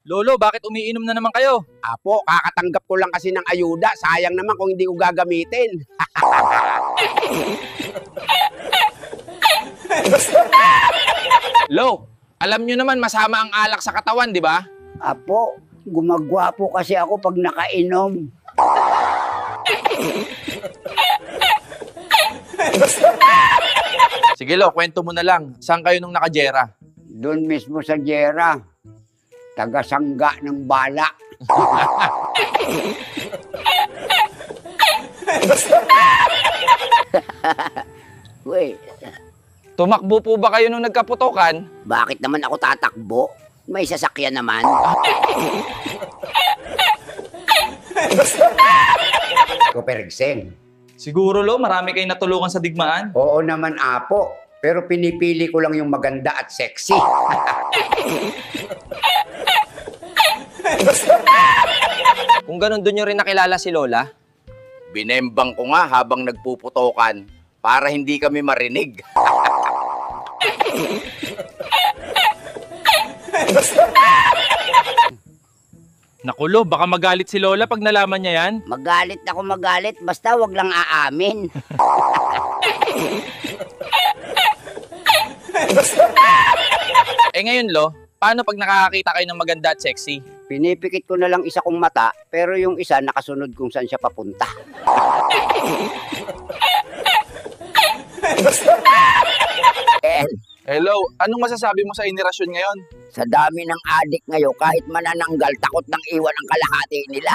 Lolo, bakit umiinom na naman kayo? Apo, kakatanggap ko lang kasi ng ayuda. Sayang naman kung hindi ko gagamitin. Lo, alam nyo naman masama ang alak sa katawan, di ba? Apo, gumagwapo kasi ako pag nakainom. Sige Lo, kwento mo na lang. Saan kayo nung nakajera? Doon mismo sa Jera, taga-sangga ng bala. Uy, Tumakbo po ba kayo nung nagkaputokan? bakit naman ako tatakbo? May sasakyan naman. Kupergseng. Siguro Lo, marami kayong natulungan sa digmaan. Oo naman, Apo. Pero pinipili ko lang yung maganda at sexy. Kung ganun doon nyo rin nakilala si Lola? Binembang ko nga habang nagpuputokan para hindi kami marinig. Naku Lo, baka magalit si Lola pag nalaman niya yan. Magalit ako magalit, basta wag lang aamin. Ngayon Lo, paano pag nakakakita kayo ng maganda at sexy? Pinipikit ko na lang isa kong mata, pero yung isa nakasunod kung saan siya papunta. Hello, anong masasabi mo sa inirasyon ngayon? Sa dami ng adik ngayon, kahit manananggal, takot nang iwan ang kalahati nila.